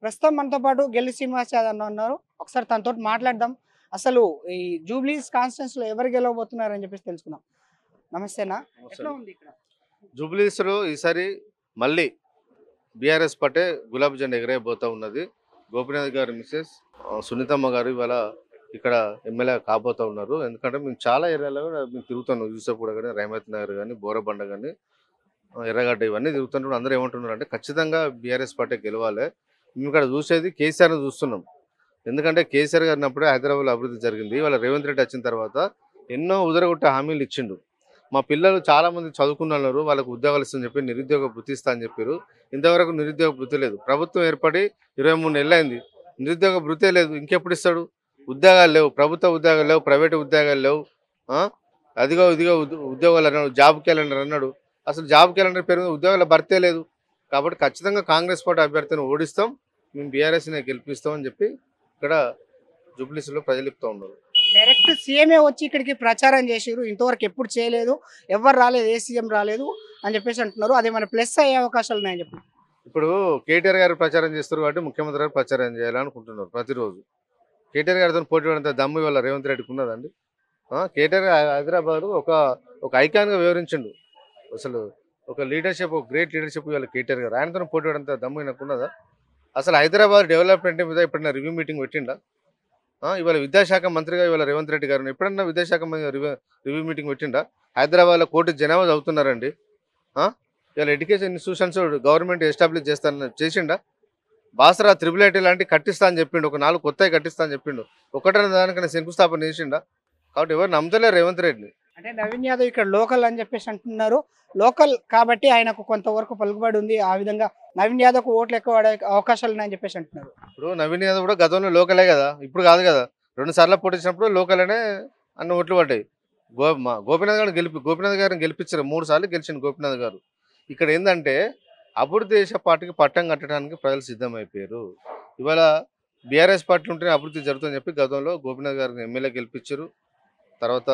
ప్రస్తుతం మనతో పాటు గెల్లి శ్రీనివాస్ యాదవ్ అన్న ఉన్నారు. ఒకసారి తనతో మాట్లాడదాం. అసలు ఈ జూబ్లీస్ కాన్స్టిట్యూన్సీలో ఎవరు గెలవబోతున్నారని చెప్పేసి తెలుసుకుందాం. నమస్తేనా, ఎట్లా ఉంది ఇక్కడ? జూబ్లీస్లో ఈసారి మళ్ళీ బీఆర్ఎస్ పట్టే గులాబీ జెండా ఎగరేయబోతా ఉన్నది. గోపీనాథ్ గారి మిస్సెస్ సునీతమ్మ గారు ఇవాళ ఇక్కడ ఎమ్మెల్యే కాబోతా ఉన్నారు. ఎందుకంటే మేము చాలా ఏరియాలో మేము తిరుగుతాను. యూసఫ్గూడ కానీ, రైమత్ నగర్ కానీ, బోరబండ కానీ, ఎర్రగడ్డ ఇవన్నీ తిరుగుతుంటారు. అందరూ ఏమంటున్నారు అంటే ఖచ్చితంగా బీఆర్ఎస్ పార్టీ గెలవాలి. మేము ఇక్కడ చూసేది కేసీఆర్ని చూస్తున్నాం. ఎందుకంటే కేసీఆర్ గారు ఉన్నప్పుడే హైదరాబాద్లో అభివృద్ధి జరిగింది. ఇవాళ రేవంత్ రెడ్డి వచ్చిన తర్వాత ఎన్నో ఉదరగొట్టే హామీలు ఇచ్చిండు. మా పిల్లలు చాలామంది చదువుకున్నారు, వాళ్ళకు ఉద్యోగాలు ఇస్తుందని చెప్పి నిరుద్యోగ వృత్తి ఇస్తా అని చెప్పారు. ఇంతవరకు నిరుద్యోగ వృత్తి లేదు. ప్రభుత్వం ఏర్పడి 23 నెలలు అయింది, నిరుద్యోగ వృత్తే లేదు. ఇంకెప్పుడు ఇస్తాడు? ఉద్యోగాలు లేవు, ప్రభుత్వ ఉద్యోగాలు లేవు, ప్రైవేటు ఉద్యోగాలు లేవు. అదిగో ఇదిగో ఉద్యోగాలు అన్నాడు, జాబ్ క్యాలెండర్ అన్నాడు. అసలు జాబ్ క్యాలెండర్ పేరు మీద ఉద్యోగాల భర్తే లేదు. కాబట్టి ఖచ్చితంగా కాంగ్రెస్ పార్టీ అభ్యర్థిని ఓడిస్తాం, మేము బీఆర్ఎస్ని గెలిపిస్తామని చెప్పి ఇక్కడ జూబ్లీస్లో ప్రజలు చెప్తూ ఉన్నారు. డైరెక్ట్ సీఎంఏ వచ్చి ఇక్కడికి ప్రచారం చేసిరు. ఇంతవరకు ఎప్పుడు చేయలేదు, ఎవరు రాలేదు, ఏ సీఎం రాలేదు అని చెప్పేసి అంటున్నారు. అది మన ప్లస్ అయ్యే అవకాశాలు ఉన్నాయని చెప్పి ఇప్పుడు కేటీఆర్ గారు ప్రచారం చేస్తారు కాబట్టి ముఖ్యమంత్రి గారు ప్రచారం చేయాలనుకుంటున్నారు ప్రతిరోజు. కేటీఆర్ గారితో పోటీ పడినంత దమ్ము ఇవాళ రేవంత్ రెడ్డికి ఉన్నదండి. కేటీఆర్ హైదరాబాద్ ఒక ఐకాన్గా వివరించిండు. అసలు ఒక లీడర్షిప్, ఒక గ్రేట్ లీడర్షిప్ ఇవాళ కేటీఆర్ గారు. ఆయనతో పోటీ పడినంత దమ్ము ఈయనకు ఉన్నదా? అసలు హైదరాబాద్ డెవలప్మెంట్ మీద ఎప్పుడైనా రివ్యూ మీటింగ్ పెట్టిండా? ఇవాళ విద్యాశాఖ మంత్రిగా ఇవాళ రేవంత్ రెడ్డి గారు ఎప్పుడన్నా విద్యాశాఖ రివ్యూ మీటింగ్ పెట్టిండా? హైదరాబాద్లో 1 కోటి జనాభా చదువుతున్నారండి. ఇవాళ ఎడ్యుకేషన్ ఇన్స్టిట్యూషన్స్ గవర్నమెంట్ ఎస్టాబ్లిష్ చేసిండా? బాసరా త్రిబుల్ ఐటీ లాంటి కట్టిస్తా అని చెప్పిండు. ఒక 4 కొత్తవి కట్టిస్తా అని చెప్పిండు. ఒకటన్నా దానికన్నా శంకుస్థాపన చేసిండా? కాబట్టి ఎవరు నమ్మతలేరు రేవంత్ రెడ్డిని. అంటే నవీన్ యాదవ్ ఇక్కడ లోకల్ అని చెప్పేసి అంటున్నారు. లోకల్ కాబట్టి ఆయనకు కొంతవరకు పలుకుబడి ఉంది. ఆ విధంగా నవీన్ యాదవ్కు ఓట్లు ఎక్కువ పడే అవకాశాలు ఉన్నాయని చెప్పేసి అంటున్నారు. ఇప్పుడు నవీన్ యాదవ్ కూడా గతంలో లోకలే కదా, ఇప్పుడు కాదు కదా. 2 సార్లు పోటీ ఇచ్చినప్పుడు లోకల్నే అన్ని ఓట్లు పడ్డాయి. గోపీనాథ్ గారిని గెలిపించారు. 3 సార్లు గెలిచిండు గోపీనాథ్ గారు. ఇక్కడ ఏంటంటే అభివృద్ధి దేశ పార్టీకి పట్టం కట్టడానికి ప్రజలు సిద్ధమైపోయారు. ఇవాళ బీఆర్ఎస్ పార్టీ ఉంటేనే అభివృద్ధి జరుగుతుందని చెప్పి గతంలో గోపీనాథ్ గారిని ఎమ్మెల్యే గెలిపించారు. తర్వాత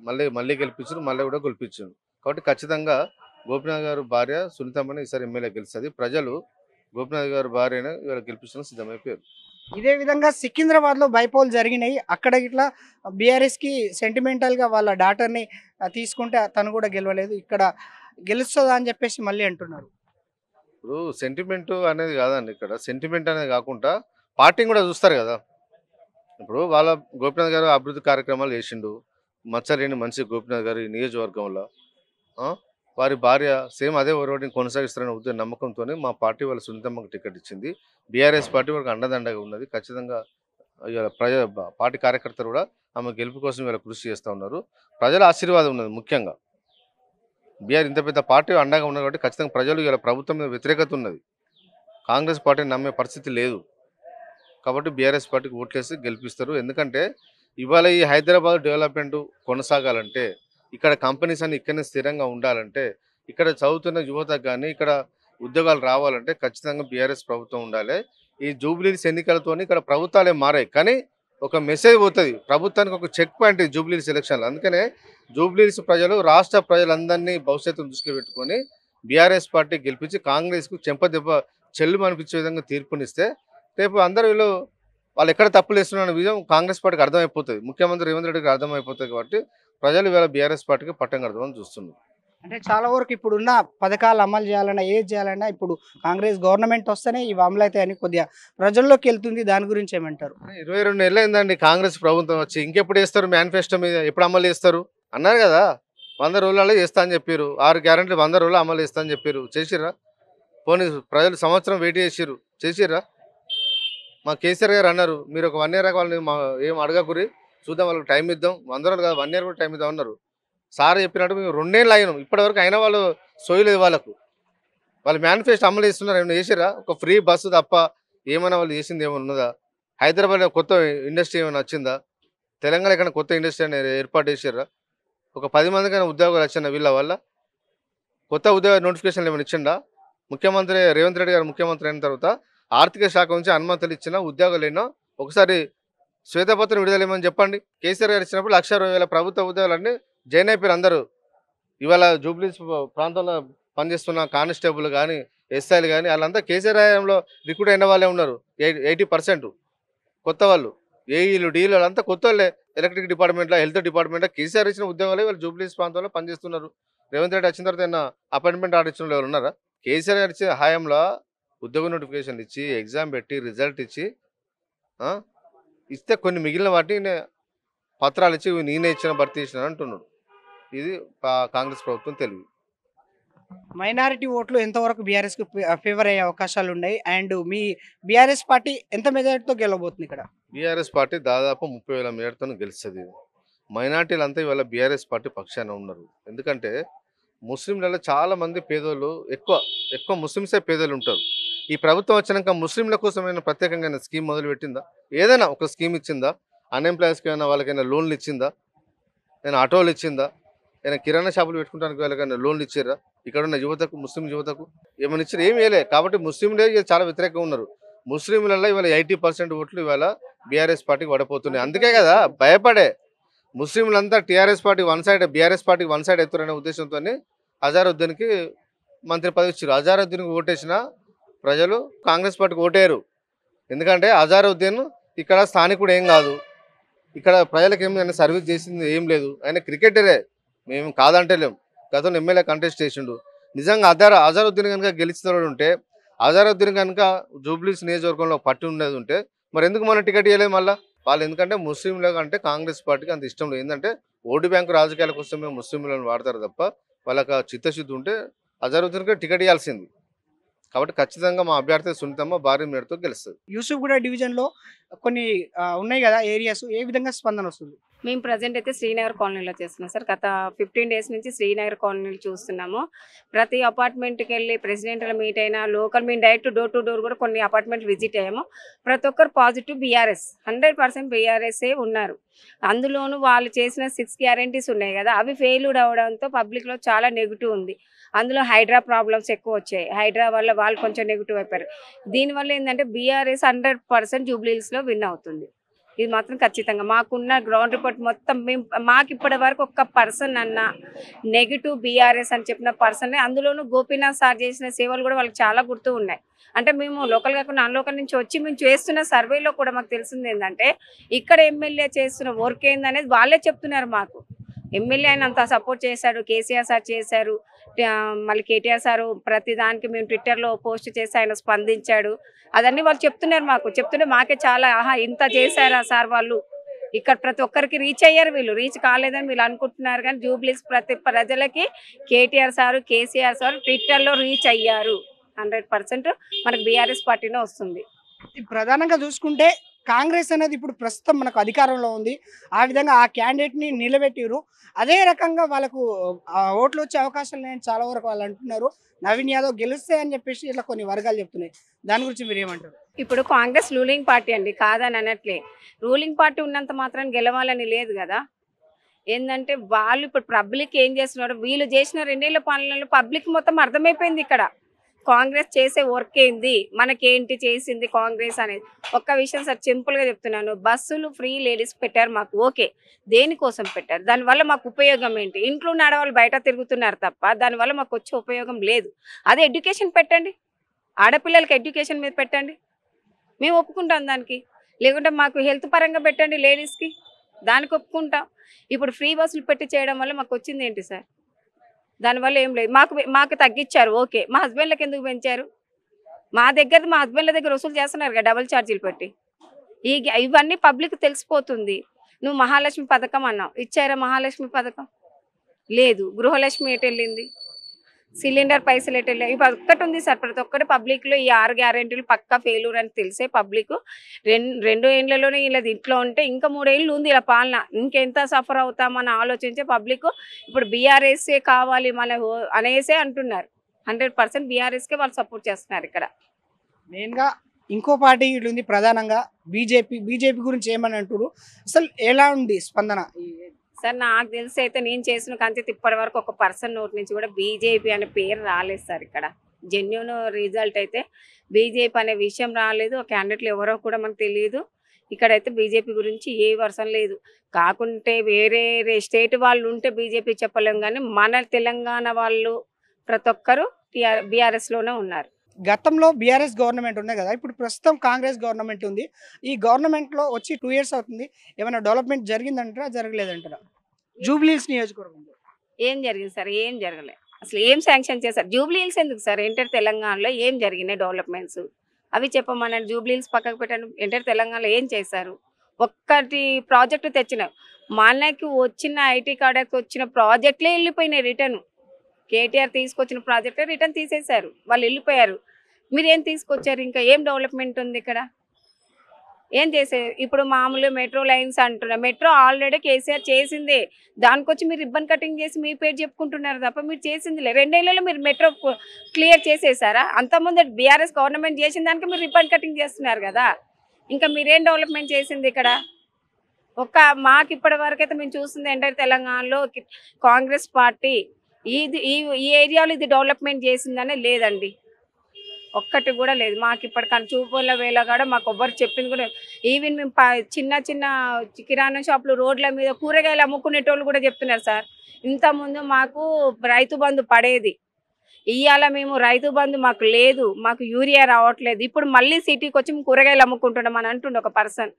మళ్ళీ గెలిపించారు, మళ్ళీ కూడా గెలిపించారు. కాబట్టి ఖచ్చితంగా గోపీనాథ్ గారు భార్య సునీతమ్మని ఈసారి ఎమ్మెల్యే గెలుస్తుంది. ప్రజలు గోపీనాథ్ గారి భార్యను ఇవాళ గెలిపించడం సిద్ధమైపోయారు. ఇదే విధంగా సికింద్రాబాద్లో బైపోల్ జరిగినాయి. అక్కడ ఇట్లా బీఆర్ఎస్కి సెంటిమెంటల్గా వాళ్ళ డాటర్ని తీసుకుంటే తను కూడా గెలవలేదు. ఇక్కడ గెలుస్తుందా అని చెప్పేసి మళ్ళీ అంటున్నారు. ఇప్పుడు సెంటిమెంట్ అనేది కాదండి. ఇక్కడ సెంటిమెంట్ అనేది కాకుండా పార్టీని కూడా చూస్తారు కదా. ఇప్పుడు వాళ్ళ గోపీనాథ్ గారు అభివృద్ధి కార్యక్రమాలు చేసిండు. మచ్చలేని మనిషి గోపీనాథ్ గారు ఈ నియోజకవర్గంలో. వారి భార్య సేమ్ అదే ఓటింగ్ కొనసాగిస్తారనే నమ్మకంతో మా పార్టీ వాళ్ళ సునీతమ్మకు టికెట్ ఇచ్చింది. బీఆర్ఎస్ పార్టీ వాళ్ళకి అండదండగా ఉన్నది. ఖచ్చితంగా పార్టీ కార్యకర్తలు కూడా ఆమె గెలుపు కోసం వీళ్ళ కృషి చేస్తూ ఉన్నారు. ప్రజల ఆశీర్వాదం ఉన్నది. ముఖ్యంగా బీఆర్ ఇంత పెద్ద పార్టీ అండగా ఉన్నది కాబట్టి ఖచ్చితంగా ప్రజలు ఇలా ప్రభుత్వం మీద వ్యతిరేకత ఉన్నది. కాంగ్రెస్ పార్టీని నమ్మే పరిస్థితి లేదు. కాబట్టి బీఆర్ఎస్ పార్టీకి ఓట్లేసి గెలిపిస్తారు. ఎందుకంటే ఇవాళ ఈ హైదరాబాద్ డెవలప్మెంట్ కొనసాగాలంటే, ఇక్కడ కంపెనీస్ అన్ని ఇక్కడనే స్థిరంగా ఉండాలంటే, ఇక్కడ చదువుతున్న యువతకు కానీ ఇక్కడ ఉద్యోగాలు రావాలంటే ఖచ్చితంగా బీఆర్ఎస్ ప్రభుత్వం ఉండాలి. ఈ జూబ్లీస్ ఎన్నికలతోని ఇక్కడ ప్రభుత్వాలే మారాయి, కానీ ఒక మెసేజ్ పోతుంది ప్రభుత్వానికి, ఒక చెక్ పాయింట్ జూబ్లీస్ ఎలక్షన్లు. అందుకనే జూబ్లీస్ ప్రజలు, రాష్ట్ర ప్రజలందరినీ భవిష్యత్తును దృష్టిలో పెట్టుకొని బీఆర్ఎస్ పార్టీ గెలిపించి కాంగ్రెస్కు చెంపదెబ్బ చెల్లు అనిపించే విధంగా తీర్పునిస్తే రేపు అందరూ వాళ్ళు ఎక్కడ తప్పులు వేస్తున్న విషయం కాంగ్రెస్ పార్టీకి అర్థమైపోతుంది, ముఖ్యమంత్రి రేవంత్ రెడ్డికి అర్థమైపోతుంది. కాబట్టి ప్రజలు ఇవాళ బీఆర్ఎస్ పార్టీకి పట్టం కడదామని చూస్తున్నారు. అంటే చాలా వరకు ఇప్పుడున్న పథకాలు అమలు చేయాలన్నా, ఏది చేయాలన్నా ఇప్పుడు కాంగ్రెస్ గవర్నమెంట్ వస్తేనే ఇవి అమలు అవుతాయని కొద్దిగా ప్రజల్లోకి వెళ్తుంది. దాని గురించి ఏమంటారు? 22 నెలలు అయిందండి కాంగ్రెస్ ప్రభుత్వం వచ్చి. ఇంకెప్పుడు వేస్తారు? మేనిఫెస్టో మీద ఎప్పుడు అమలు చేస్తారు అన్నారు కదా. 100 రోజులలో చేస్తా అని చెప్పారు. 6 గ్యారెంటీలు 100 రోజులు అమలు చేస్తా అని చెప్పారు. చేసిర్రా? పోనీ ప్రజలు సంవత్సరం వెయిట్ చేసిర్రా? మా కేసీఆర్ గారు అన్నారు, మీరు ఒక 1 ఇయర్ వాళ్ళని ఏం అడగకురి, చూద్దాం, వాళ్ళకి టైం ఇద్దాం. 100 రోజులు కాదు, 1 ఇయర్ కూడా టైం ఇద్దాం అన్నారు. సార్ చెప్పినట్టు మేము 2 ఏళ్ళు అయినాం, ఇప్పటివరకు అయినా వాళ్ళు సోయలేదు. వాళ్ళు మేనిఫెస్టో అమలు చేస్తున్నారు. ఏమైనా చేసిరా? ఒక ఫ్రీ బస్సు తప్ప ఏమైనా వాళ్ళు చేసింది ఏమైనా ఉన్నదా? హైదరాబాద్లో కొత్త ఇండస్ట్రీ ఏమైనా వచ్చిందా? తెలంగాణ ఎక్కడ కొత్త ఇండస్ట్రీ అనేది ఏర్పాటు చేసిర్రా? ఒక 10 మందికైనా ఉద్యోగాలు వచ్చిన వీళ్ళ వల్ల? కొత్త ఉద్యోగ నోటిఫికేషన్లు ఏమైనా ఇచ్చిండా? ముఖ్యమంత్రి రేవంత్ రెడ్డి గారు ముఖ్యమంత్రి అయిన తర్వాత ఆర్థిక శాఖ నుంచి అనుమతులు ఇచ్చిన ఉద్యోగాలు ఎన్నో ఒకసారి శ్వేతపత్రం విడుదలేమని చెప్పండి. కేసీఆర్ గారు ఇచ్చినప్పుడు 1,60,000 ప్రభుత్వ ఉద్యోగాలన్నీ జాయిన్ అయిపోయారు అందరూ. ఇవాళ జూబ్లీస్ ప్రాంతంలో పనిచేస్తున్న కానిస్టేబుల్ కానీ, ఎస్ఐలు కానీ వాళ్ళంతా కేసీఆర్ హయాంలో రిక్రూట్ అయిన వాళ్ళే ఉన్నారు. 80% కొత్త వాళ్ళు. ఏఈలు డీలు వాళ్ళంతా కొత్త వాళ్ళే. ఎలక్ట్రిక్ డిపార్ట్మెంట్లో, హెల్త్ డిపార్ట్మెంట్లో కేసీఆర్ ఇచ్చిన ఉద్యోగాలే వాళ్ళు జూబ్లీస్ ప్రాంతంలో పనిచేస్తున్నారు. రేవంత్ రెడ్డి వచ్చిన తర్వాత ఏమన్నా అపాయింట్మెంట్ ఆర్డర్ ఇచ్చిన వాళ్ళు ఉన్నారా? కేసీఆర్ గారు ఇచ్చే హయాంలో ఉద్యోగ నోటిఫికేషన్ ఇచ్చి ఎగ్జామ్ పెట్టి రిజల్ట్ ఇచ్చి ఆ, ఇస్తే కొన్ని మిగిలిన వాటిని పత్రాలు ఇచ్చి "ఇవి నేనే ఇచ్చిన భర్తీ ఇచ్చిన" అంటున్నాడు. ఇది కాంగ్రెస్ ప్రభుత్వం తెలివి. మైనారిటీ ఓట్లు ఎంతవరకు బీఆర్ఎస్కి ఫేవర్ అయ్యే అవకాశాలు ఉన్నాయి? అండ్ మీ బీఆర్ఎస్ పార్టీ ఎంత మెజారిటీతో గెలవబోతుంది ఇక్కడ? బీఆర్ఎస్ పార్టీ దాదాపు 30,000 మేరతో గెలుస్తుంది. మైనార్టీలు అంతా ఇవాళ బీఆర్ఎస్ పార్టీ పక్షాన ఉన్నారు. ఎందుకంటే ముస్లింలలో చాలా మంది పేదోళ్ళు, ఎక్కువ ఎక్కువ ముస్లింసే పేదోళ్ళు ఉంటారు. ఈ ప్రభుత్వం వచ్చినాక ముస్లింల కోసం ఏమైనా ప్రత్యేకంగా స్కీమ్ మొదలుపెట్టిందా? ఏదైనా ఒక స్కీమ్ ఇచ్చిందా? అన్ఎంప్లాయీస్కి ఏమైనా వాళ్ళకైనా లోన్లు ఇచ్చిందా? ఏమైనా ఆటోలు ఇచ్చిందా? ఏమైనా కిరాణా షాపులు పెట్టుకోవడానికి వాళ్ళకైనా లోన్లు ఇచ్చారా? ఇక్కడ ఉన్న యువతకు, ముస్లిం యువతకు ఏమైనా ఇచ్చారు? ఏమి వేయలే. కాబట్టి ముస్లింలే చాలా వ్యతిరేకంగా ఉన్నారు. ముస్లింలలో ఇవాళ 80% ఓట్లు ఇవాళ బీఆర్ఎస్ పార్టీకి పడిపోతున్నాయి. అందుకే కదా భయపడే ముస్లింలంతా TRS party one side, BRS పార్టీకి వన్ సైడ్ ఎత్తురనే ఉద్దేశంతో అజారుద్దీన్కి మంత్రి పదవి ఇచ్చారు. అజారుద్దీన్కి ఓటేసిన ప్రజలు కాంగ్రెస్ పార్టీకి ఓటేరు. ఎందుకంటే అజారుద్దీన్ ఇక్కడ స్థానికుడు ఏం కాదు, ఇక్కడ ప్రజలకు ఏమైనా సర్వీస్ చేసింది ఏం లేదు. ఆయన క్రికెటరే, మేము కాదంటలేం. గతంలో ఎమ్మెల్యే కంటెస్ట్ చేసిండు. నిజంగా అజారుద్దీన్ కనుక గెలిచిన ఉంటే, అజారుద్దీన్ కనుక జూబ్లీస్ నియోజకవర్గంలో పట్టు ఉండేది ఉంటే మరి ఎందుకు మనం టికెట్ ఇవ్వలేదు? మళ్ళీ వాళ్ళు ఎందుకంటే ముస్లింలకు అంటే కాంగ్రెస్ పార్టీకి అంత ఇష్టం లేదు. ఏంటంటే ఓటు బ్యాంకు రాజకీయాల కోసమే ముస్లింలను వాడతారు తప్ప వాళ్ళకి చిత్తశుద్ధి ఉంటే అజారుద్దీన్కి టికెట్ ఇవ్వాల్సింది. కాబట్టి ఖచ్చితంగా మా అభ్యర్థి సునీతమ్మ భారీ మేరతో గెలుస్తుంది. యూసుఫ్గూడ డివిజన్లో కొన్ని ఉన్నాయి కదా ఏరియాస్, ఏ విధంగా స్పందన వస్తుంది? మేము ప్రజెంట్ అయితే శ్రీనగర్ కాలనీలో చేస్తున్నాం సార్. గత 15 డేస్ నుంచి శ్రీనగర్ కాలనీలు చూస్తున్నాము. ప్రతి అపార్ట్మెంట్కి వెళ్ళి ప్రెసిడెంట్లు మీట్ అయినా, లోకల్ మేము డైరెక్ట్ డోర్ టు డోర్ కూడా కొన్ని అపార్ట్మెంట్ విజిట్ అయ్యాము. ప్రతి ఒక్కరు పాజిటివ్ బీఆర్ఎస్, 100% బీఆర్ఎస్ఏ ఉన్నారు. అందులోనూ వాళ్ళు చేసిన 6 గ్యారెంటీస్ ఉన్నాయి కదా, అవి ఫెయిల్యూడ్ అవడంతో పబ్లిక్లో చాలా నెగిటివ్ ఉంది. అందులో హైడ్రా ప్రాబ్లమ్స్ ఎక్కువ వచ్చాయి. హైడ్రా వల్ల వాళ్ళు కొంచెం నెగిటివ్ అయిపోయారు. దీనివల్ల ఏంటంటే బీఆర్ఎస్ 100% జూబ్లీహిల్స్లో విన్ అవుతుంది. ఇది మాత్రం ఖచ్చితంగా మాకున్న గ్రౌండ్ రిపోర్ట్ మొత్తం మాకు ఇప్పటి వరకు ఒక్క పర్సన్ అన్న నెగిటివ్ బీఆర్ఎస్ అని చెప్పిన పర్సన్, అందులోనూ గోపీనాథ్ సార్ చేసిన సేవలు కూడా వాళ్ళకి చాలా గుర్తు ఉన్నాయి. అంటే మేము లోకల్ కాకుండా అన్లోకల్ నుంచి వచ్చి మేము చేస్తున్న సర్వేలో కూడా మాకు తెలిసింది ఏంటంటే ఇక్కడ ఎమ్మెల్యే చేస్తున్న వర్క్ ఏందనేది వాళ్ళే చెప్తున్నారు మాకు. ఎమ్మెల్యే ఆయన అంత సపోర్ట్ చేశాడు, కేసీఆర్ సార్ చేశారు, మళ్ళీ కేటీఆర్ సారు ప్రతి దానికి మేము ట్విట్టర్లో పోస్ట్ చేసి ఆయన స్పందించాడు. అదన్నీ వాళ్ళు చెప్తున్నారు మాకు. చెప్తుంటే మాకే చాలా ఆహా ఇంత చేశారా సార్ వాళ్ళు, ఇక్కడ ప్రతి ఒక్కరికి రీచ్ అయ్యారు. వీళ్ళు రీచ్ కాలేదని వీళ్ళు అనుకుంటున్నారు, కానీ జూబ్లీస్ ప్రతి ప్రజలకి కేటీఆర్ సారు, కేసీఆర్ సారు ట్విట్టర్లో రీచ్ అయ్యారు. 100% మనకు బీఆర్ఎస్ పార్టీనే వస్తుంది. ప్రధానంగా చూసుకుంటే కాంగ్రెస్ అనేది ఇప్పుడు ప్రస్తుతం మనకు అధికారంలో ఉంది. ఆ విధంగా ఆ క్యాండిడేట్ని నిలబెట్టిరు. అదే రకంగా వాళ్ళకు ఓట్లు వచ్చే అవకాశాలు లేని చాలా వరకు వాళ్ళు అంటున్నారు. నవీన్ యాదవ్ గెలుస్తే అని చెప్పేసి ఇట్లా కొన్ని వర్గాలు చెప్తున్నాయి. దాని గురించి మీరు ఏమంటారు? ఇప్పుడు కాంగ్రెస్ రూలింగ్ పార్టీ అండి, కాదని అనట్లే. రూలింగ్ పార్టీ ఉన్నంత మాత్రం గెలవాలని లేదు కదా. ఏంటంటే వాళ్ళు ఇప్పుడు పబ్లిక్ ఏం చేస్తున్నారు, వీళ్ళు చేసిన 2 ఏళ్ల పాలనలో పబ్లిక్ మొత్తం అర్థమైపోయింది ఇక్కడ కాంగ్రెస్ చేసే వర్క్ ఏంది, మనకేంటి చేసింది కాంగ్రెస్ అనేది. ఒక్క విషయం సార్ సింపుల్గా చెప్తున్నాను, బస్సులు ఫ్రీ లేడీస్ పెట్టారు మాకు, ఓకే, దేనికోసం పెట్టారు, దానివల్ల మాకు ఉపయోగం ఏంటి? ఇంట్లో ఉన్న ఆడవాళ్ళు బయట తిరుగుతున్నారు తప్ప దానివల్ల మాకు వచ్చే ఉపయోగం లేదు. అదే ఎడ్యుకేషన్ పెట్టండి, ఆడపిల్లలకి ఎడ్యుకేషన్ మీద పెట్టండి, మేము ఒప్పుకుంటాం దానికి. లేకుంటే మాకు హెల్త్ పరంగా పెట్టండి లేడీస్కి, దానికి ఒప్పుకుంటాం. ఇప్పుడు ఫ్రీ బస్సులు పెట్టి చేయడం వల్ల మాకు వచ్చింది ఏంటి సార్? దానివల్ల ఏం లేదు. మాకు తగ్గించారు, ఓకే, మా హస్బెండ్లకు ఎందుకు పెంచారు? మా హస్బెండ్ల దగ్గర వసూలు చేస్తున్నారు కదా డబుల్ ఛార్జీలు పెట్టి. ఇవన్నీ పబ్లిక్ తెలిసిపోతుంది. నువ్వు మహాలక్ష్మి పథకం అన్నావు, ఇచ్చారా మహాలక్ష్మి పథకం? లేదు. గృహలక్ష్మి ఎటు వెళ్ళింది? సిలిండర్ పైసలు ఎటు వెళ్ళాయి? ఇవి ఒక్కటి ఉంది సార్, ప్రతి ఒక్కటి పబ్లిక్లో ఈ 6 గ్యారెంటీలు పక్కా ఫెయిల్యూర్ అని తెలిసే పబ్లిక్ 2 ఏళ్లలోనే ఇలా ఇంట్లో ఉంటే ఇంకా 3 ఏళ్ళు ఉంది ఇలా పాలన, ఇంకెంత సఫర్ అవుతామని ఆలోచించే పబ్లిక్ ఇప్పుడు బీఆర్ఎస్ఏ కావాలి మన అనేసే అంటున్నారు. 100% బీఆర్ఎస్కే వాళ్ళు సపోర్ట్ చేస్తున్నారు. ఇక్కడ మెయిన్గా ఇంకో పార్టీ ఇటు ఉంది ప్రధానంగా బీజేపీ గురించి ఏమని అంటారు? అసలు ఎలా ఉంది స్పందన? సార్ నాకు తెలిసి అయితే నేను చేసిన కంచె ఇప్పటి వరకు ఒక పర్సన్ నోటి నుంచి కూడా బీజేపీ అనే పేరు రాలేదు సార్. ఇక్కడ జెన్యూన్ రిజల్ట్ అయితే బీజేపీ అనే విషయం రాలేదు. క్యాండిడేట్లు ఎవరో కూడా మనకు తెలియదు. ఇక్కడైతే బీజేపీ గురించి ఏ వర్షం లేదు. కాకుంటే వేరే స్టేట్ వాళ్ళు ఉంటే బీజేపీ చెప్పలేం, కానీ మన తెలంగాణ వాళ్ళు ప్రతి ఒక్కరు బీఆర్ఎస్లోనే ఉన్నారు. గతంలో బీఆర్ఎస్ గవర్నమెంట్ ఉన్నాయి కదా, ఇప్పుడు ప్రస్తుతం కాంగ్రెస్ గవర్నమెంట్ ఉంది. ఈ గవర్నమెంట్లో వచ్చి 2 ఇయర్స్ అవుతుంది. ఏమైనా డెవలప్మెంట్ జరిగిందంటారా, జరగలేదంటారా జూబ్లీహిల్స్ నియోజకవర్గంలో? ఏం జరిగింది సార్? ఏం జరగలేదు. అసలు ఏం శాంక్షన్ చేశారు? జూబ్లీ హిల్స్ ఎందుకు సార్? ఎంటర్ తెలంగాణలో ఏం జరిగినాయి డెవలప్మెంట్స్ అవి చెప్పమనండి. జూబ్లీ హిల్స్ పక్కకు పెట్టండి. ఎంటర్ తెలంగాణలో ఏం చేశారు? ఒక్కటి ప్రాజెక్టు తెచ్చిన మనకి వచ్చిన ఐటీ కార్డుకి వచ్చిన ప్రాజెక్టులే వెళ్ళిపోయినాయి రిటర్న్. కేటీఆర్ తీసుకొచ్చిన ప్రాజెక్టే రిటర్న్ తీసేశారు, వాళ్ళు వెళ్ళిపోయారు. మీరు ఏం తీసుకొచ్చారు? ఇంకా ఏం డెవలప్మెంట్ ఉంది ఇక్కడ? ఏం చేసే ఇప్పుడు మామూలు మెట్రో లైన్స్ అంటున్నారు. మెట్రో ఆల్రెడీ కేసీఆర్ చేసిందే, దానికొచ్చి మీరు రిబ్బన్ కటింగ్ చేసి మీ పేరు చెప్పుకుంటున్నారు తప్ప మీరు చేసిందిలే. 2 ఏళ్లలో మీరు మెట్రో క్లియర్ చేసేసారా? అంతకుముందు బీఆర్ఎస్ గవర్నమెంట్ చేసిన దానికి మీరు రిబ్బన్ కటింగ్ చేస్తున్నారు కదా. ఇంకా మీరేం డెవలప్మెంట్ చేసింది ఇక్కడ? మాకు ఇప్పటి వరకు అయితే మేము చూస్తుంది ఏంటంటే తెలంగాణలో కాంగ్రెస్ పార్టీ ఈ ఏరియాలో ఇది డెవలప్మెంట్ చేసిందనే లేదండి, ఒక్కటి కూడా లేదు. మాకు ఇప్పటికన్నా చూపుల వేళ కూడా మాకు ఎవ్వరు చెప్పింది కూడా. ఈవెన్ మేము చిన్న చిన్న కిరాణా షాపులు రోడ్ల మీద కూరగాయలు అమ్ముకునేటోళ్ళు కూడా చెప్తున్నారు సార్, ఇంతకుముందు మాకు రైతు బంధు పడేది, ఇవాళ మేము రైతు బంధు మాకు లేదు, మాకు యూరియా రావట్లేదు, ఇప్పుడు మళ్ళీ సిటీకి వచ్చి మేము కూరగాయలు అమ్ముకుంటున్నాం అని అంటుండే ఒక పర్సన్.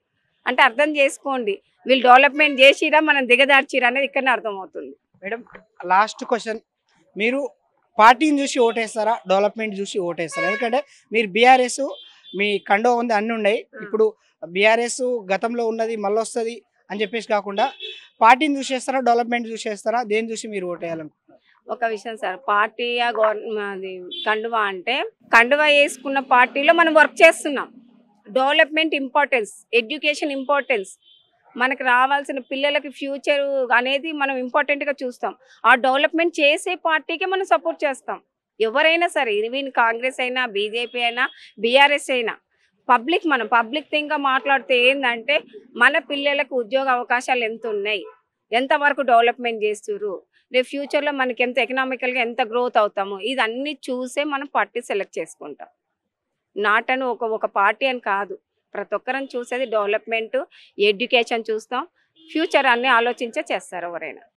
అంటే అర్థం చేసుకోండి, వీళ్ళు డెవలప్మెంట్ చేసిరా మనం దిగదార్చిరా అనేది ఇక్కడనే అర్థమవుతుంది. మేడం, లాస్ట్ క్వశ్చన్, మీరు పార్టీని చూసి ఓటేస్తారా, డెవలప్మెంట్ చూసి ఓటేస్తారా? ఎందుకంటే మీరు బీఆర్ఎస్, మీ కండో ఉంది, అన్నీ ఉన్నాయి. ఇప్పుడు బీఆర్ఎస్ గతంలో ఉన్నది మళ్ళీ వస్తుంది అని చెప్పేసి కాకుండా పార్టీని చూసేస్తారా, డెవలప్మెంట్ చూసేస్తారా, దేని చూసి మీరు ఓటేయాలనుకుంటున్నారు? ఒక విషయం సార్, పార్టీ అది కండువా అంటే కండువా వేసుకున్న పార్టీలో మనం వర్క్ చేస్తున్నాం. డెవలప్మెంట్ ఇంపార్టెన్స్, ఎడ్యుకేషన్ ఇంపార్టెన్స్, మనకు రావాల్సిన పిల్లలకి ఫ్యూచర్ అనేది మనం ఇంపార్టెంట్గా చూస్తాం. ఆ డెవలప్మెంట్ చేసే పార్టీకి మనం సపోర్ట్ చేస్తాం. ఎవరైనా సరే, ఈవెన్ కాంగ్రెస్ అయినా, బీజేపీ అయినా, బీఆర్ఎస్ అయినా, మనం పబ్లిక్ థింగ్గా మాట్లాడితే ఏంటంటే మన పిల్లలకు ఉద్యోగ అవకాశాలు ఎంత ఉన్నాయి, ఎంతవరకు డెవలప్మెంట్ చేస్తున్నారు, రేపు ఫ్యూచర్లో మనకి ఎంత ఎకనామికల్గా ఎంత గ్రోత్ అవుతాము, ఇదన్నీ చూసే మనం పార్టీ సెలెక్ట్ చేసుకుంటాం. నాట్ అని ఒక పార్టీ అని కాదు, ప్రతి ఒక్కరిని చూసేది డెవలప్మెంట్, ఎడ్యుకేషన్ చూస్తాం, ఫ్యూచర్ అన్ని ఆలోచించే చేస్తారు ఎవరైనా.